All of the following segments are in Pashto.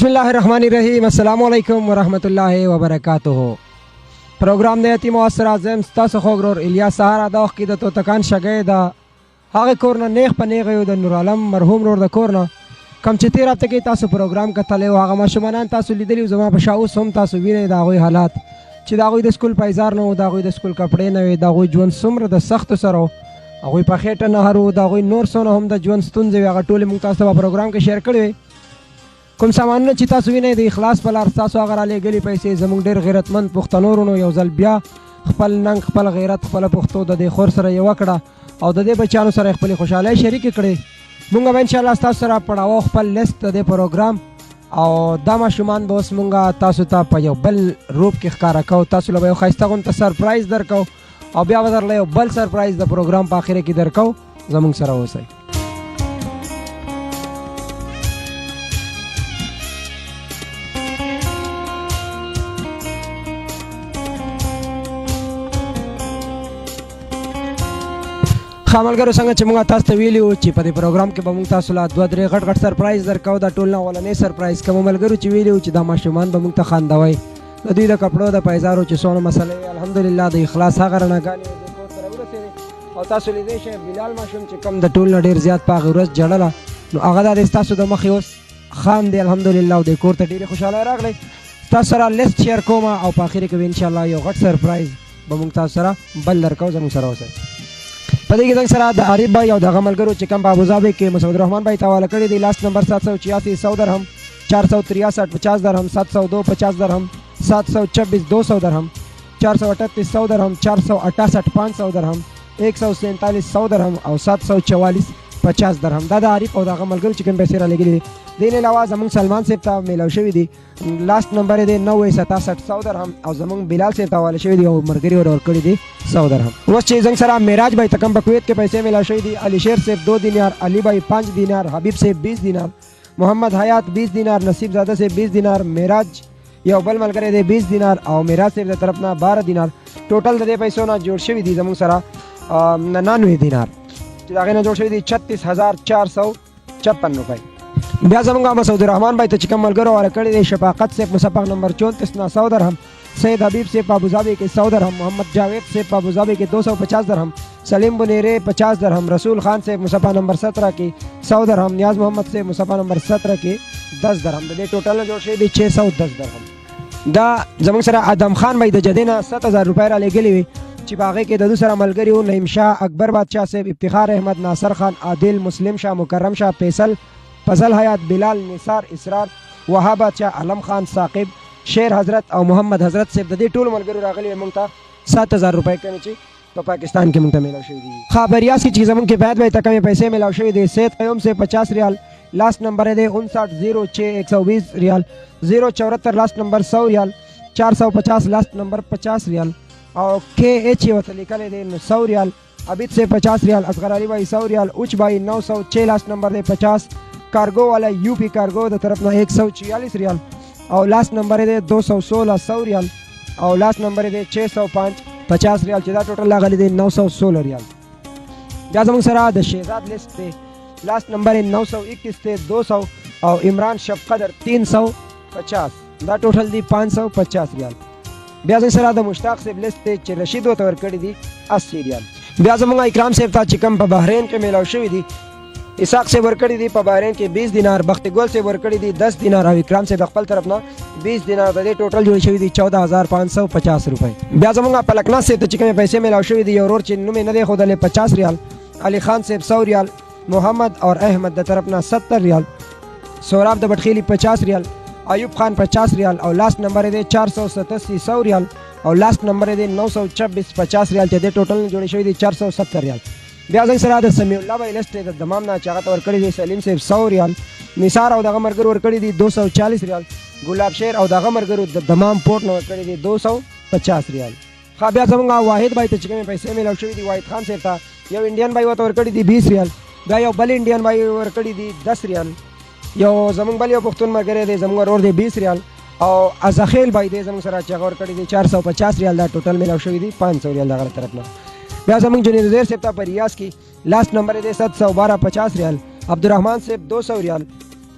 بسم اللہ الرحمن الرحیم. السلام علیکم ورحمۃ اللہ وبرکاتہ. پروگرام د یتیم او سره زم تاسو خو ګرور الیاس سهارا دا وخت د تو تکان شګې دا هغه کورنه نیغ پنیغه یو د نور عالم مرحوم رور د کورنه کم چې تیر هفته کې تاسو پروگرام کتلې او هغه ماشومان تاسو لیدلی زما په شاوس هم تاسو وینئ دا غوي حالات چې دا غوي د سکول پایزار نه دا غوي د سکول کپڑے نه دا غوي ژوند څومره د سخت سره هغه په خېټه نه هرو دا غوي نور سونه هم د ژوند ستونزې هغه ټول موږ تاسو په پروگرام کې شیر کړی. کوم سامانونه چې تاسو وینئ د اخلاص په لار تاسو هغه رالیږلي پیسې زموږ ډېر غیرتمند پښتنو وروڼو یو ځل بیا خپل ننګ خپل غیرت خپله پښتو د دې خور سره یوه کړه او د دې بچیانو سره یې خپلې خوشحالۍ شریکې کړې. مونږ به انشاءالله ستاسو سره پړاوه خپل لیست د دې پروګرام او دا ماشومان به اوس مونږ تاسو ته په یو بل روپ کې ښکاره کوو. تاسو له به یو ښایسته غونته سرپرایز درکوو او بیا به درله یو بل سرپرایز د پروګرام په اخره کې درکوو. زموږ سره اوسئ. خاملګرو څنګه چې موږ تاسو ته ویلي وو چې په دې پروګرام کې به موږ تاسو له دوه درې غټ غټ سرپرایز درکوو. دا ټول نه اولنی سرپرایز کوم ملګرو چې ویلي وو چې دا ماشومان به موږ ته خاندوئ د دوی د کپړو د پایزارو چې څونه مسلې الحمدلله د اخلاص هغه رڼاګانې د کور سره ورسېدې او تاسو لیدی شئ بلال ماشوم چې کوم د ټول نه ډېر زیات په هغې ورځ جړله نو هغه دا دی ستاسو د مخې اوس خاندي الحمدلله او د کور ته ډېرې خوشحالۍ راغلی. تاسو سره لیست شیر کوم او په اخر کې به انشاءالله یو غټ سرپرایز به موږ تاسو سره بل درکوو. زموږ سره اوسئ. په دې کې زنګ سره د عارف بھائی او دغه ملګرو چې کوم په ابوظبي کې مسعود الرحمن بھائی ته حواله کړی دی لاست نمبر 786 100 درهم 463 50 درهم 702 50 درهم 726 200 درهم 438 100 درهم 468 500 درهم 147 100 درهم او 744 50 درهم. دا د عارف او دغه ملګرو چې کوم پیسې را لګلي دي. دې نه علاوه زموږ سلمان صاحب ته میلاو شوي دي لاست نمبر دی 9067 100 درهم او زموږ بلال صاحب ته حواله شوي دي او ملګري ور ورکړي دي 100 درهم. اوس چې زنګ سره معراج بھائی ته کوم په کویت کې پیسې میلاو شوي دي علي شیر صاحب 2 دینار علی بھائی 5 دینار حبیب صاحب 20 دینار محمد حیات 20 دینار نصیب زاده صاحب 20 دینار معراج یو بل ملګری دی 20 دینار او معراج صاحب د طرف نه 12 دینار ټوټل د دې پیسو نه جوړ شوي دي زموږ سره 99 دینار چې د هغې نه جوړ شوي دي 36456 روپۍ. بیا زموږ مسعود الرحمن بھائی ته چې کوم ملګرو حواله کړی دی شفاقت صاحب مصفق نمبر 34 نه 100 درهم سید حبیب صاحب په ابوظبي کې 100 درهم محمد جاوید صاحب په ابوظبي کې 250 درهم سلیم بنیرے 50 درهم رسول خان صاحب مصفح نمبر 17 کې 100 درهم نیاز محمد صاحب مصفح نمبر 17 کې 10 درهم د دې ټوټل جوړ شوي دي 610 درهم. دا زموږ سره ادم خان بھائی د جدې نه 7000 روپۍ را لېږلي وي چې په هغې کې د دوی سره ملګري وو نعیم شاه اکبر بادشاه صاحب افتخار احمد ناصر خان عادل مسلم شاه مکرم شاه فیصل فضل حیات بلال نثار اسرار وهاب بادشاه علم خان ثاقب شیر حضرت او محمد حضرت صاحب د دې ټولو ملګرو راغلي موږ ته 7000 روپۍ کمې چې په پاکستان کې موږ ته میلاو شوي دي. خبریاس کې چې زموږ کې باید به ته کمې پیسې میلاو شوي دي سید قیوم سے 50 ریال لاست نمبر دی 5906 120 ریال 074 لاست نمبر 100 ریال 450 لاست نمبر 50 ریال او کے ایچ یې ورته لیکلی دی 100 ریال عبید سے 50 ریال اصغر علی بھائی 100 ریال اوچ بھائی 906 لاست نمبر دی 50 کارگو والا یو پی کارگو د طرف نه 144 ریال او لاست نمبر دی 216 100 ریال او لاست نمبر دی 605 50 ریال چې دا ټوټل راغلی دی 916 ریال. بیا زموږ سره د شهزاد لیست دی لاست نمبر 921 دی 200 او عمران شفقدر 350 دا ټوټل دی 550 ریال. بیا زموږ سره د مشتاق صاحب لیست دی چې رشید ورته ورکړي دي 80 ریال. بیا زموږ اکرام صاحب ته چې کوم په بحرین کې میلاو شوي دي اسحاق صاحب ورکړي دي په بحرین کې 20 دینار بخت ګل صاحب ورکړي دي 10 دینار او اکرام صاحب خپل طرف نه 20 دینار د دې ټوټل جوړ شوي دي 14550 روپۍ. بیا زموږ په لکنه صاحب ته چې کومې پیسې میلاو شوي دي یو ورور چې نوم یې نه دی ښودلی 50 ریال علي خان صاحب 100 ریال محمد اور احمد د طرف نه 70 ریال سوراب د بټخیلي 50 ریال ایوب خان 50 ریال او لاست نمبر دی 487 100 ریال او لاست نمبر دی 926 50 ریال چې د ټوټل جوړ شوي دي 470 ریال. بیا زنګ سره د سمیع الله بھائی لیست د دمام نه چې هغه ته ورکړي دي سلیم صاحب 100 ریال نثار او دغه ملګرو ورکړي دي 240 ریال ګلاب شیر او دغه ملګرو د دمام پورټ نه ورکړي دي 250 ریال. بیا زموږ واحد بھائی ته چې کومې پیسې میلاو شوي دي واحد خان صاحب ته یو انډین بھائی ورته ورکړي دي 20 ریال بیا یو بل انډین بھائی ورکړي دي 10 ریال یو زموږ بل یو پښتون ملګری دی زموږ ورور دی 20 ریال او ازخیل بھائی دی زموږ سره چې هغه ورکړي دي 450 ریال دا ټوټل میلاو شوي دي 500 ریال دغه طرف نه. بیا زموږ جنید زیر صاحب ته په ریاض کې لاست نمبر دی 712 50 ریال عبدالرحمن صاحب 200 ریال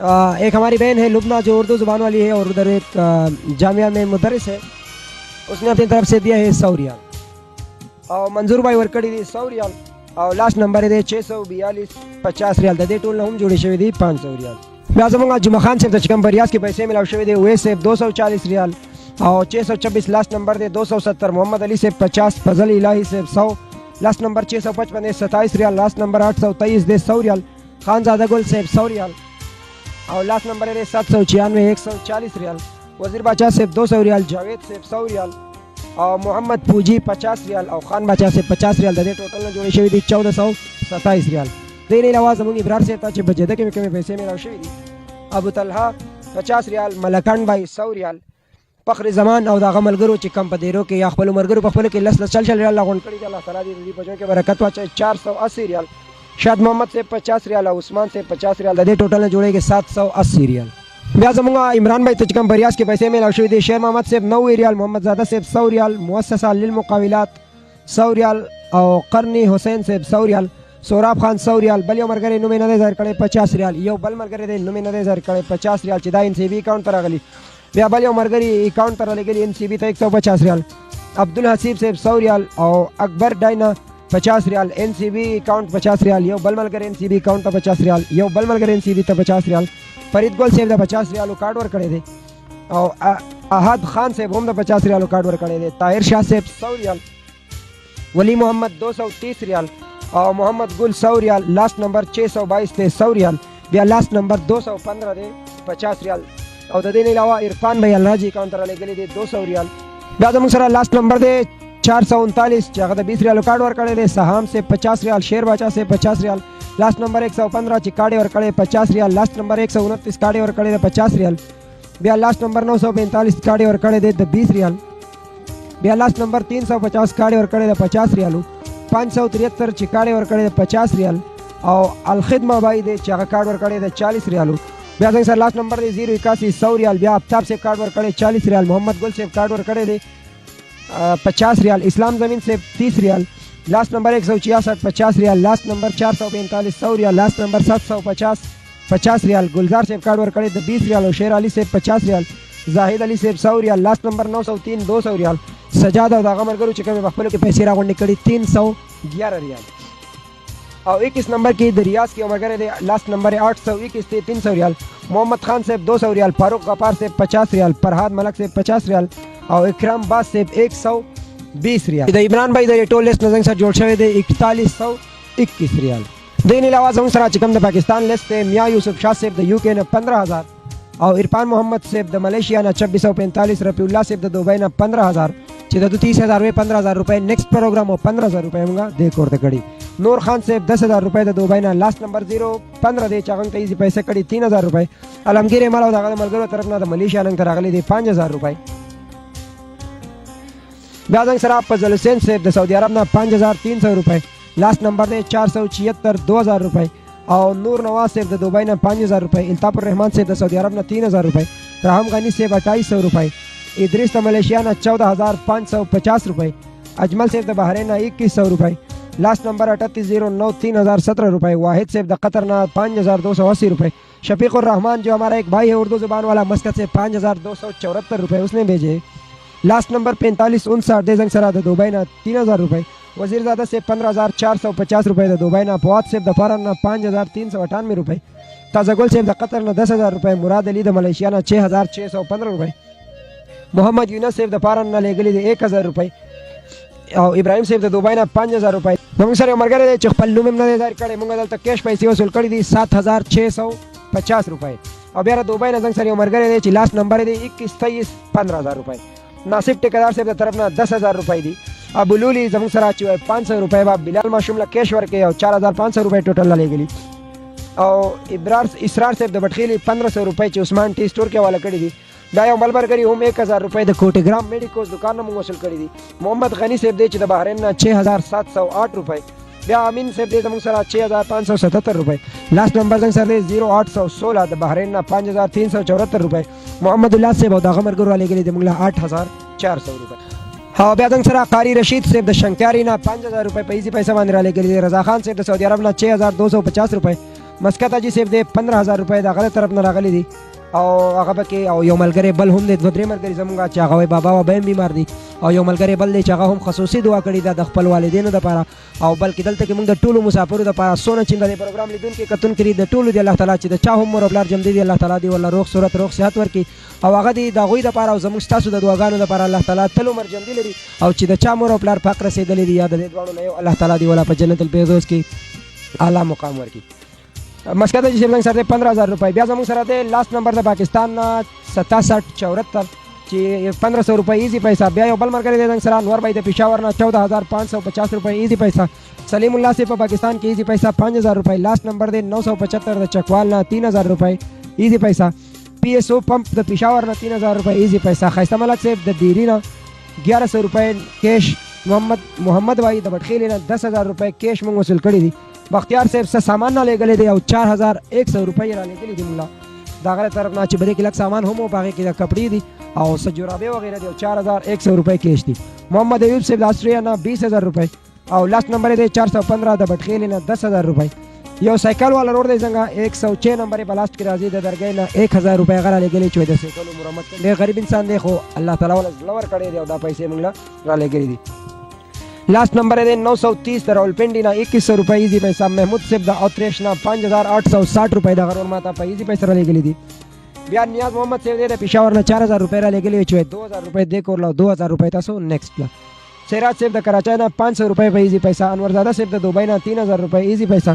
ایک ہماری بہن ہے لبنہ جو اردو زبان والی ہے اور ادھر ایک جامعہ میں مدرس ہے، اس نے اپنی طرف سے دیا ہے 100 ریال. اور منظور بھائی ورکڑی دی 100 ریال. اور لاسٹ نمبر دے 642 50 ریال دے ټول نه هم جوړې شوی دی 500 ریال. بیا زمونږ جمعه خان صاحب د چکم بریاس کې پیسې ملاو شوی دی اویس صاحب 240 ریال. اور 626 لاسٹ نمبر دے 270. محمد علی صاحب 50. فضل الہی صاحب 100. لاسٹ نمبر 655 دے 27 ریال. لاسٹ نمبر 823 دے 100 ریال. خان زادہ گل صاحب 100 ریال. اور لاسٹ نمبر ہے 796 140 ریال. وزیر باچا صاحب 200 ریال. جاوید صاحب 100 ریال. اور محمد پوجی 50 ریال. اور خان باچا صاحب 50 ریال دے ٹوٹل جوڑی شوی دی 1427 ریال. دین علاوہ زمون ابرار صاحب ته چې بجده کې کمی پیسې ملاو شوی دي. ابو طلحه 50 ریال. ملکان بھائی 100 ریال. فخر زمان او دغه ملګرو چې کم په دیرو کې یا خپل مرګرو په خپل کې لس چل ریال غون کړی دی. الله تعالی دې په جو کې برکت واچي. 480 ریال. شاد محمد سے 50 ریال. اور عثمان سے 50 ریال دے ٹوٹل جوڑے گے 780 ریال. بیا زمونږ عمران بھائی تجکم بریاس کې پیسې ملاو شوی دي. شیر محمد صاحب 90 ریال. محمد زادہ صاحب 100 ریال. مؤسسہ للمقاولات 100 ریال. او قرنی حسین صاحب 100 ریال. سوراب خان 100 ریال. بل یو مرګره نومې نه ظاهر کړي 50 ریال. یو بل مرګره دې نومې نه ظاهر کړي 50 ریال چې دا ان سی بی اکاؤنٹ پر راغلی. بیا بل یو مرګري اکاؤنٹ پر لګلی ان سی بی ته 150 ریال. عبدالحسیب صاحب 100 ریال. او اکبر ډاینا 50 ریال. این سی بی اکاؤنٹ 50 ریال. یو بل ملګری این سی بی اکاؤنٹ ته 50 ریال. یو بل ملګری این سی بی ته 50 ریال. فرید ګل صاحب د 50 ریالو کارت ور کړی دی. او احد خان صاحب هم د 50 ریالو کارت ور کړی دی. طاهر شاه صاحب 100 ریال. ولی محمد 230 ریال. اور محمد گل 100 ریال. لاسٹ نمبر 622 تے 100 ریال. بیا لاسٹ نمبر 215 دے 50 ریال. اور د دې علاوه عرفان بھائی الله جی اکاؤنٹ را لګلی دی 200 ریال. بیا زموږ سره لاسٹ نمبر دے 439 چې هغه د 20 ریالو کارت ور کړی دی. سهام سے 50 ریال. شیر باچا سے 50 ریال. لاسٹ نمبر 115 چې کارت ور کړی 50 ریال. لاسٹ نمبر 129 کارت ور کړی دی 50 ریال. بیا لاسٹ نمبر 945 کارت ور کړی دی 20 ریال. بیا لاسٹ نمبر 350 کارت ور کړی دی 50 ریالو. 573 چې کارت ور کړی دی 50 ریال. او الخدمه بھائی دی چې هغه کارت ور کړی دی 40 ریالو. بیا څنګه سره لاست نمبر دی 081 100 ریال. بیا آفتاب سے کارت ور کړی 40 ریال. محمد گل سے کارت ور کړی دی 50 ریال. اسلام زمین سے 30 ریال. لاسٹ نمبر 166 50 ریال. لاسٹ نمبر 445 100 ریال. لاسٹ نمبر 750 50 ریال. گلزار سے کارت ور کړی دی 20 ریال. اور شیر علی سے 50 ریال. زاہد علی سے 100 ریال. لاسٹ نمبر 903 200 ریال. سجاد او دغه مرګرو چې کوم خپل کې پیسې راغونډې کړي 311 ریال. اور 21 نمبر کی دریاس کی عمر دے لاسٹ نمبر 821 تے 300 ریال. محمد خان صاحب 200 ریال. فاروق غفار سے 50 ریال. فرحاد ملک سے 50 ریال. اور اکرام باز سے 120 ریال. عمران بھائی دے ټول لیست نظر سره جوړ شوی دی 4121 ریال. دین علاوه زموږ سره چې کوم د پاکستان لیست ته میاں یوسف شاہ صاحب د یو کے نه 15000. اور عرفان محمد صاحب د ملیشیا نه 2645. رفیع الله صاحب د دوبۍ نه 15000 چې د 30000 روپے 15000 روپے. نیکسٹ پروگرام او 15000 روپے موږ د کور ته کړي. نور خان صاحب 10000 روپے د دوبۍ نه. لاسٹ نمبر 015 دی چاغنګ ته ایزي پیسې کړي 3000 روپے. علمگیر مال او دغه ملګرو طرف نه د ملیشیا نن راغلي دی 5000 روپے. بیا څنګه سره فضل حسین صاحب د سعودي عرب نه 5300 روپے. لاسٹ نمبر دی 476 2000 روپے. اور نور نواز صاحب د دوبۍ نه 5000 روپے. الطاف الرحمان صاحب د سعودي عرب نه 3000 روپے. رحم غنی صاحب 2800 روپے. ادریس د ملیشیا نه 14550 روپے. اجمل صاحب د بحرین نه 2100 روپے. لاسٹ نمبر 3809 3017 روپے. واحد صاحب د قطر نہ 5280 روپے. شفیق الرحمان جو ہمارا ایک بھائی ہے اردو زبان والا مسقط سے 5274 روپے اس نے بھیجے. لاسٹ نمبر 4559 دے زنگ سرا د دوبۍ نہ 3000 روپے. وزیر زادہ سے 15450 روپے د دوبۍ نہ. فواد صاحب د فارن نہ 5398 روپے. تازہ گل صاحب د قطر نہ 10000 روپے. مراد علی د ملیشیا نہ 6615 روپے. محمد یونس صاحب د فارن نہ لے گلی 1000 روپے. او ابراهیم صاحب د دوبۍ نه 5000 روپے. موږ سره مرګره دی چې خپل نوم هم نه ظاهر کړي. موږ دلته کیش پیسې وصول کړي دي 7650 روپے. او بیا د دوبۍ نه څنګه سره مرګره دی چې لاست نمبر دی 2123 15000 روپے. ناصف ټیکدار صاحب د طرف نه 10000 روپے دي. ابو لولی زموږ سره چې 500 روپے. با بلال ماشوم له کیش ورکې او 4500 روپے ټوټل لګلی. او اسرار صاحب د بټخیلی 1500 روپے چې عثمان ټی سٹور کې والا کړی دي. دا یو ملبر کری هم 1000 روپے د کوټګرام میډیکوز دکان نه وصول کړی دي. محمد غنی صاحب دی چې د بحرین نه 6708 روپے. بیا امین صاحب دی زموږ سره 6577 روپے. لاست نمبر زنګ سره 0816 د بحرین نه 5374 روپے. محمد الله صاحب او د غمرګور علی ګلی د موږ له 8400 روپے. ها بیا څنګه سره قاری رشید صاحب د شنکاری نه 5000 روپے پیسې باندې را لګلی. رضا خان صاحب د سعودي عرب نه 6250 روپے. مسکت حاجي صاحب دی 15000 روپۍ د هغه طرف نه راغلي دي او هغه پکې او یو ملګری بل هم دی 2-3 ملګري زمونږ چې هغه وایي بابا و به هم بیمار دي او یو ملګری بل دی چې هغه هم خصوصي دعا کړې ده د خپل والدینو دپاره او بلکې دلته کې موږ د ټولو مسافرو دپاره څونه چې د پروګرام لیدونکي کتونکي د ټولو دی الله تعالی چې د چا هم مور او پلار جمدي دی الله تعالی دی والله روغ صورت روغ صحت ورکړي او هغه دی د هغوی دپاره او زموږ ستاسو د دعاګانو دپاره الله تعالی تل عمر جمدي لري او چې د چا مور او پلار پاک رسېدلی دي یا د دې دواړو نه یو الله تعالی دی والا په جنت الفردوس کې اعلی مقام ورکړي. مسکت حاجي صاحب سره 15000 روپۍ. بیا زموږ سره دی لاست نمبر د پاکستان 6774 چې 1500 روپۍ ایزی پیسہ. بیا یو بل ملګری دی زموږ سره انور بھائی د پېښور نه 14550 روپۍ ایزی پیسہ. سلیم الله صاحب په پاکستان کې ایزی پیسہ 5000 روپۍ. لاست نمبر دی 975 د چکوال نه 3000 روپۍ ایزی پیسہ. پی ایس او پمپ د پېښور نه 3000 روپۍ ایزی پیسہ. خیسته ملک صاحب د دیری نه 1100 روپۍ کیش. محمد بھائی د بټخیلې نه 10000 روپۍ کیش موږ وصول کړي دي. بختیار صاحب څه سامان نه لېږلی دی او 4100 روپۍ را لېږلي دي موږ د هغه طرف نه چې بلې کې لږ سامان هم و په هغې کې د کپړې دي او څه جرابې وغیره دي او 4100 روپۍ کیش دي. محمد ایوب صاحب د آسټریا نه 20000 روپۍ او لاست نمبر دی 415 د بټخیلې نه 10000 روپۍ. یو سایکل والا روډ دی څنګه 106 نمبر یې په لاست کې راځي د درګۍ نه 1000 روپۍ هغه را لېږلي چې د سایکلو مرمت کوي. ډېر غریب انسان دی خو الله تعالی والا زړه ورکړی دی او دا پیسې موږ له را لېږلي دي. لاست نمبر ہے 930 د راولپنډي نه 2100 روپۍ ایزی پیسہ. محمود صاحب د اتریش نه 5860 روپۍ د غرور ماته په ایزی پیسہ را لېږلي دي. بیا نیاز محمد صاحب دی د پېښور نه 4000 روپۍ را لېږلي چې 2000 روپۍ دې کور له 2000 روپۍ تاسو نیکسټ له. سراج صاحب د کراچۍ نه 500 روپۍ په ایزی پیسہ. انورزاده صاحب د دوبۍ نه 3000 روپۍ ایزی پیسہ.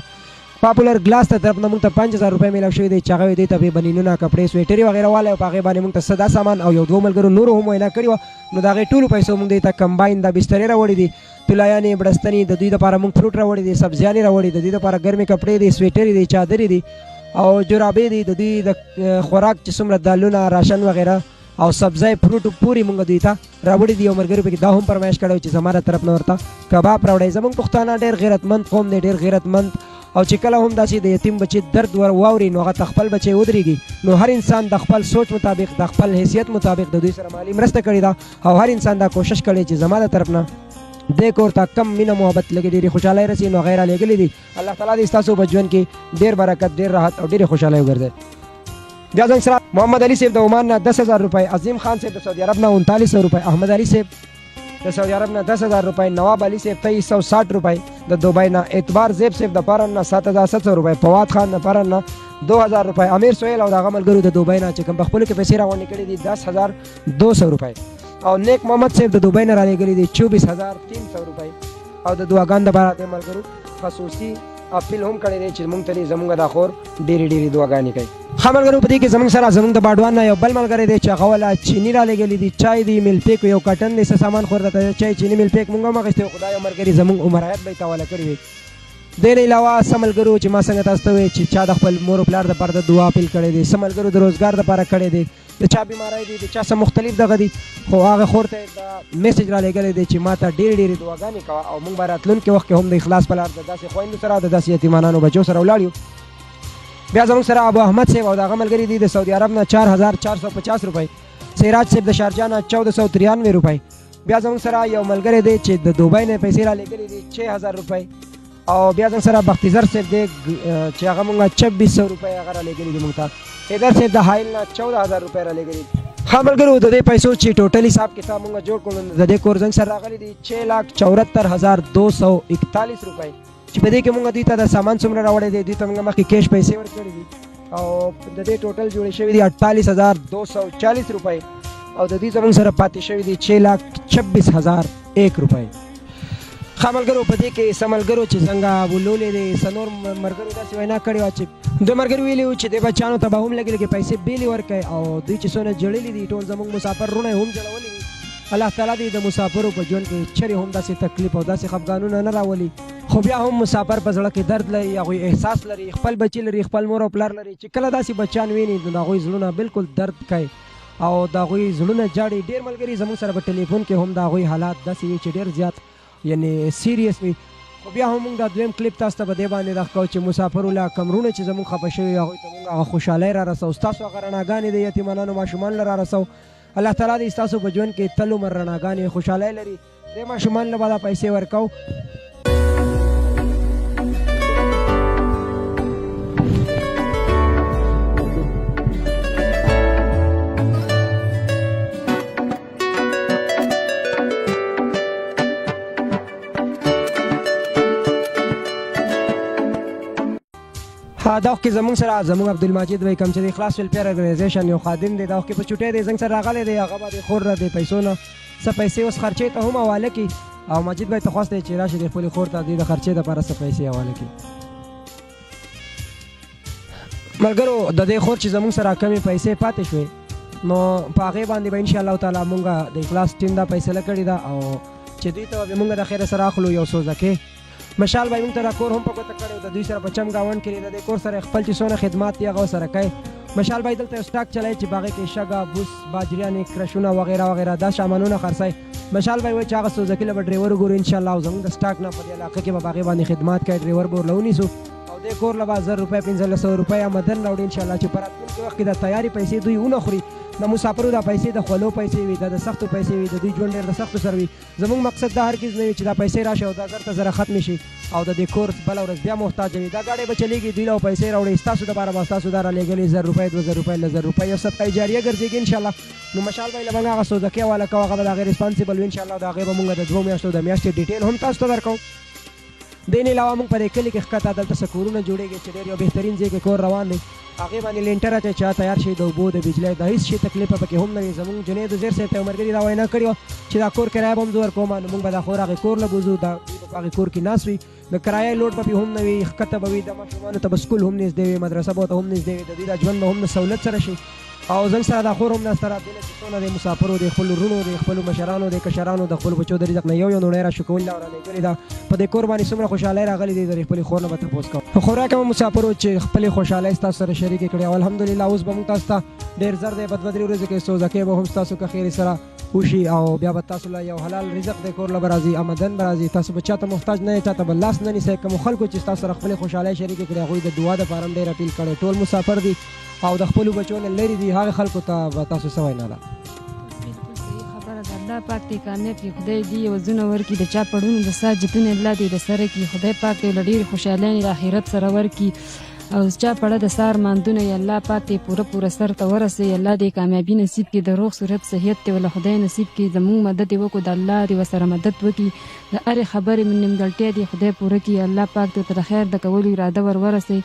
پاپولر ګلاس ته طرف نه موږ ته 5000 روپۍ میلاو شوي دي چې هغه دې ته بنینونه کپړې سویټرې وغیره والی او په هغې باندې موږ ته څه دا سامان او یو دوه ملګرو نورو هم وینا کړې وه نو د هغې ټولو پیسو موږ دې ته کمباین دا بسترې راوړي دي طلایانې بړستنې د دوی دپاره موږ فروټ راوړي دي سبزیانې راوړي د دوی دپاره ګرمې کپړې دي سویټرې دي چادرې دي او جرابې دي د دوی د خوراک چې څومره دالونه راشن وغیره او سبزی فروټ پورې موږ دوی ته راوړي دي. یو ملګري پکې دا هم فرمایش کړی چې زما طرف نه ورته کباب راوړی. زموږ پښتانه ډېر غیرتمند قوم دی ډېر غیرتمند او چې کله هم داسې د یتیم بچي درد واوري نو هغه ته خپل بچی ودرېږي نو هر انسان د خپل سوچ مطابق د خپل حیثیت مطابق د دوی سره مالي مرسته کړې ده او هر انسان دا کوشش کړی چې زما د طرف نه دې کور ته کم مینه محبت لګي ډېرې خوشحالۍ رسي نو غیر لېږلي دي. الله تعالی دې ستاسو په ژوند کې ډېر برکت ډېر راحت او ډېرې خوشحالۍ وګرځي. بیا زموږ سره محمد علي صاحب د عمان نه 10000 روپۍ. عظیم خان صاحب د سعودي عرب نه 3900 روپۍ. احمد علي صاحب د سعودي عرب نه 10000 روپۍ. نواب علي صاحب 2360 روپۍ د دوبۍ نه. اعتبار زیب صاحب د پارن نه 7700 روپۍ. فواد خان د پارن نه 2000 روپۍ. امیر سهیل او د هغه ملګرو د دوبۍ نه چې کوم په خپلو کې پیسې راغونډې کړي دي 10200 روپۍ او نیک محمد صاحب د دوبۍ نه را لېږلي دي 24300 روپۍ او د دعاګانو دپاره د ملګرو خصوصي اپیل هم کړی دی چې موږ ته زموږ دا خور ډېرې ډېرې دعاګانې کوي. ښه ملګرو په دې کې زموږ سره زموږ د باډوان نه یو بل ملګری دی چې هغه والا چیني را لېږلي دي چای دی میل پیک یو کاټن دی څه سامان خور درته چای چیني میل پیک موږ هم اخیستی خو دا یو ملګري زموږ عمر حیات به یې حواله کړي وي. دې نه علاوه څه ملګرو چې ما څنګه تاسو ته وویل چې چا د خپل مور او پلار دپاره د دعا اپیل کړی دی څه ملګرو د روزګار دپاره کړی دی د چا بیماری دی د چا څه مختلف دغه دي خو هغه خور ته دا میسج را لېږلی دی چې ما ته ډېرې ډېرې دعاګانې کوه او موږ به راتلونکي وخت کې هم د اخلاص په لار د داسې خویندو سره د داسې یتیمانانو بچو سره ولاړ یو. بیا زموږ سره ابو احمد صاحب او د هغه ملګري دي د سعودي عرب نه 4450 روپۍ. سراج صاحب د شارجه نه 1493 روپۍ. بیا زموږ سره یو ملګری دی چې د دوبۍ نه پیسې را لېږلي دي 6000 روپۍ او بیا زموږ سره بختیزر صاحب دی چې هغه موږ 2600 روپۍ هغه را لېږلي دي موږ ته. حیدر صاحب د حایل نه 14000 روپۍ را لېږلي دي. ښه ملګرو د دې پیسو چې ټوټل حساب کتاب موږ جوړ کړو د دې کور زنګ سره راغلي دي 6,74,241 روپۍ چې په دې کې موږ دوی ته د سامان څومره راوړی دی دوی ته موږ مخکې کیش پیسې ورکړي دي او د دې ټوټل جوړې شوي دي 48,240 روپۍ او د دې زموږ سره پاتې شوي دي 6,26,001 روپۍ. ښه ملګرو په دې کې څه ملګرو چې څنګه ولولې دی څه نور ملګرو داسې وینا کړې وه چې دوی ملګري ویلي وو چې دې بچیانو ته به هم لږې لږې پیسې بیلې ورکوي او دوی چې څونه جړلي دي ټول زموږ مسافر وروڼه یې هم جړولي دي. الله تعالی دې د مسافرو په ژوند کې چرې هم داسې تکلیف او داسې خفګانونه نه راولي خو بیا هم مسافر په زړه کې درد لري هغوی احساس لري خپل بچي لري خپل مور او پلار لري چې کله داسې بچیان ویني نو د هغوی زړونه بالکل درد کوي او د هغوی زړونه جاړي. ډېر ملګري زموږ سره په ټلیفون کې هم د هغوی حالات داسې وي چې ډېر زیات یعنی سیریس وي خو بیا هم موږ دا دویم کلیپ تاسو ته په دې باندې دغه کوو چې مسافرو له کمرونه چې زموږ خفه شوي هغوی ته موږ هغه خوشحالۍ را رسوو ستاسو هغه رڼاګانې د یتیمانانو ماشومانو له را رسوو. الله تعالی دې ستاسو په ژوند کې تل عمر رڼاګانې خوشحالۍ لري. دې ماشومانو له به دا پیسې ورکوو. دا وخت کې زمونږ سره زمونږ عبدالمجید وایي کوم چې د اخلاص ویلفیر ارګنایزیشن یو خادم دی دا وخت کې په چوټۍ دی زنګ سره راغلی دی هغه به د خور د پیسو نه څه پیسې اوس خرچې ته هم حواله کړي او مجید بھائی ته خواست دی چې راشي د خپلې خور ته د خرچې دپاره څه پیسې حواله کړي. ملګرو د دې خور چې زمونږ سره کمې پیسې پاتې شوې نو په هغې باندې به انشاءالله تعالی مونږ د اخلاص ټیم دا فیصله کړې ده او چې دوی ته به مونږ د خیره سره اخلو یو څو زکې مشال بھائی مونږ ته دا کور هم په ګوته کړی د دوی سره په چم ګاونډ کې د دې کور سره خپل چې څونه خدمات دي هغه ورسره کوي. مشال بھائی دلته یو سټاک چلایي چې په هغې کې شګه بوس باجریانې کرشونه وغیره وغیره دا سامانونه خرڅوي. مشال بھائی وایي چې هغه څو زکې له به ډریور وګورو انشاءالله او زموږ د سټاک نه په دې علاقه کې به په هغې باندې خدمات کوي ډریور به ورله ونیسو او دې کور له به 1000 روپۍ 1500 روپۍ آمدن راوړي انشاءالله چې په راتلونکي وخت کې د تیارې پیسې دوی ونه خوري د مسافرو دا پیسې د خولو پیسې وي دا د سختو پیسې وي د دوی ژوند ډېر د سختو سره وي. زموږ مقصد دا هرګز نه وي چې دا پیسې راشي او دا زر ته زره ختمې شي او د دې کور بله ورځ بیا محتاج وي دا ګاډۍ به چلېږي دوی له پیسې راوړي ستاسو دپاره به ستاسو دا رالېږلي 1000 روپۍ 2000 روپۍ 1000 روپۍ یو صدقه جاریه ګرځېږي انشاءالله. نو مشال بھائی له موږ هغه څو زکې حواله کوو هغه به د هغې ریسپانسیبل وي انشاءالله د هغې به موږ د 2 میاشتو د میاشتې ډیټیل هم تاسو ته درکوو. دې نه علاوه موږ په دې کلي کې ښکته دلته څه کورونه جوړېږي چې ډېر یو بهترین ځای کې کور روان دی هغې باندې لینټر اچوي چا تیار شي د اوبو د بجلۍ د هېڅ شي تکلیف پکې هم نه وي. زموږ جنید زیر صاحب ته یو ملګري دا وینا کړې وه چې دا کور کرایه به هم زه ورکوم نو موږ به دا خور هغې کور له بوځو دا دوی به په هغې کور کې ناست وي د کرایه لوډ به پې هم نه وي ښکته به وي د ماشومانو ته به سکول هم نږدې وي مدرسه به ورته هم نږدې وي د دوی دا ژوند به هم د سهولت سره شي او زنګ سره دا خور هم ناسته راتللی چې څونه د مسافرو د خپلو وروڼو د خپلو مشرانو د کشرانو د خپلو بچو د رزق نه یو نوړی راشکول لا رالېږلې ده په دې کور باندې څومره خوشحالۍ راغلې دي د خپلې خور نه به تپوس کوم. خوراک هم مسافرو چې خپلې خوشحالۍ ستاسو سره شریکې کړې او الحمدلله اوس به موږ تاسو ته ډېر زر دی په 2-3 ورځو کې څو زکې به هم ستاسو که خیرې سره وشي او بیا به تاسو له یو حلال رزق د کور له به راځي آمدن به راځي تاسو به چا ته محتاج نه یې چا ته به لاس نه نیسئ کومو خلکو چې ستاسو سره خپلې خوشحالۍ شریکې کړې هغوی د دعا دپاره هم ډېر اپیل کړی ټول مسافر دي او د خپلو بچو نه لرې دي هغې خلکو ته به تاسو څه وینا ده. بالکل صحیح خبره ده الله پاک دې کامیاب کړي خدای دې وزونه ورکړي د چا پړونو د سا جتونه الله دې د سره کړي خدای پاک دې له ډېرې خوشحالۍ د آخرت سره ورکړي او چا پړه د سار ماندونه یې الله پاک دې پوره سر ته ورسوي الله دې کامیابي نصیب کړي د روغ صورت صحت دې وله خدای نصیب کړي زموږ مدد دې وکړو د الله دې ورسره مدد وکړي د هرې خبرې نیمګړتیا دې خدای پوره کړي الله پاک دې ورته د خیر د کولو اراده ورسوي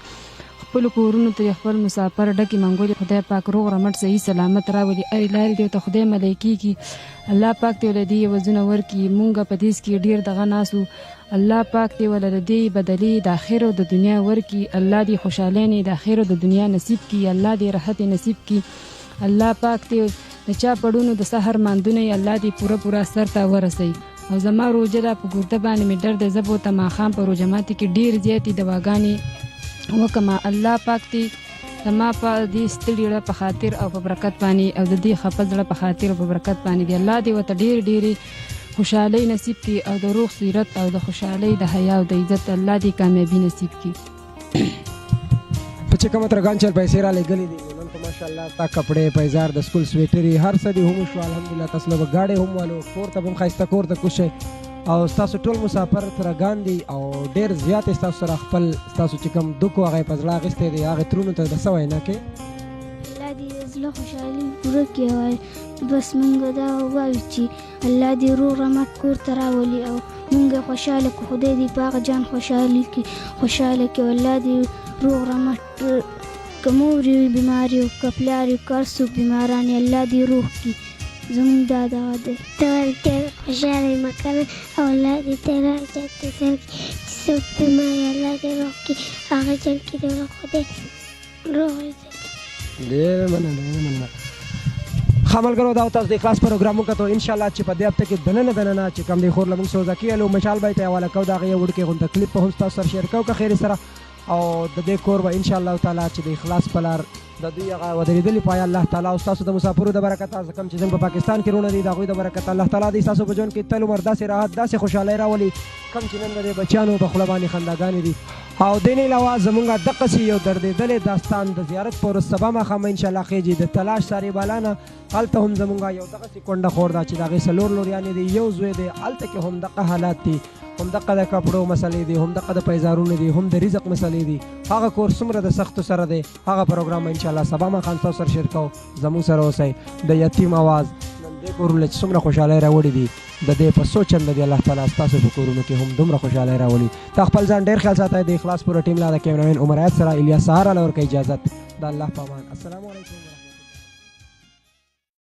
خپلو کورونو ته خپل مسافر ډکې منګولې خدای پاک روغ رمټ صحیح سلامت راولي هرې لارې دې ورته خدای ملایکې کړي الله پاک دې له دې وزونه ورکړي مونږ په دې کې ډېر دغه ناسو الله پاک دې وله د دې بدلې د آخر او د دنیا ورکړي الله دې خوشحالۍ د آخر او د دنیا نصیب کړي الله دې راحت نصیب کړي الله پاک دې د چا پړونو د سحر ماندونه یې الله دې پوره سر ته ورسوي او زما روژه ده په ګرده باندې مې ډر دی زه به ورته ماښام په روژه ماتي کې ډېر زیاتې دواګانې وکما الله پاک دې زما په دې ستړي زړه په خاطر او په برکت باندې او د دې خفه زړه په خاطر او په برکت باندې دې الله دې ورته ډېرې خوشحالۍ نصیب کړي او د روغ صورت او د خوشحالۍ د حیا او د عزت الله دې کامیابي نصیب کړي. په چې کومه ترګان چل پیسې رالېږلې دي نن خو ماشاءالله تا کپڑے پیزار د سکول سویټرې هر څه دې هم وشو الحمدلله تاسو له به ګاډۍ هم والو کور ته به هم ښایسته کور ته کوشئ او ستاسو ټول مسافر ترګان دي او ډېر زیات ستاسو سره خپل ستاسو چې کوم دک و هغه یې په زړه اخیستی دی هغې ترونو ته د څه وینا کې الله دې د زړه خوشحالي پوره کړي او بس مونږ دا ووایو چې الله دې روغ رمټ کور ته راولي او مونږ خوشحاله کړو خدای دې په هغه جان خوشحاله کړي او الله دې روغ رمټ که مور وي بیمار یو که پلار یو که هر څوک بیماران یې الله دې روغ کړي زمونږ دا دعا دی ته ډېر خوشحاله یې مکنه او الله دې تیره جنت ته سر کړي چې څوک بیمار یې الله دې روغ کړي هغه جنت کې دې خدای روغ ډېره مننه ښه ملګرو دا تاسو د اخلاص پروګرام وکتو انشاءالله چې په دې هفته کې دننه چې کوم دی خور له موږ څو زکې الو مشال بھائی ته حواله کوو د هغې یو وړوکی غونته کلیپ به هم ستاسو سره شیر کوو که خیرې سره او د دې کور به انشاءالله تعالی چې د اخلاص په لار د دوی هغه ودرېدلي پایه الله تعالی او ستاسو د مسافرو د برکته کوم چې زموږ په پاکستان کې وروڼه دي د هغوی د برکته الله تعالی دې ستاسو په ژوند کې تل عمر داسې راحت داسې خوشحالۍ راولي کوم چې نن د دې بچیانو په خوله باندې خنداګانې دي او دې نه علاوه زموږ دقسې یو دردېدلی داستان د زیارت په ورځ سبا ماښام انشاءالله خیجي د تلاش سارې بالا نه هلته هم زموږ یو دغسې کونډه خور ده چې د هغې 4 لوریانې دي یو زوی دی هلته کې هم دغه حالات دي هم دغه د کپړو مسلې دي هم دغه د پیزارونو دي هم د رزق مسلې دي هغه کور څومره د سختو سره دی هغه پروګرام انشاءالله سبا ماښام ستاسو سره شیر کوو زموږ سره اوسئ د یتیم آواز نن دې کورونه چې څومره خوشحالۍ راوړې دي د دې په څو چنده دی الله تعالی ستاسو په کورونو کې هم دومره خوشحالۍ راولي. تا خپل ځان ډېر خیال ساتئ. د اخلاص پوره ټیم لا د کیمرامین عمر ایت سره الیاس سهارا له ورکوي اجازت. د الله په امان. السلام علیکم.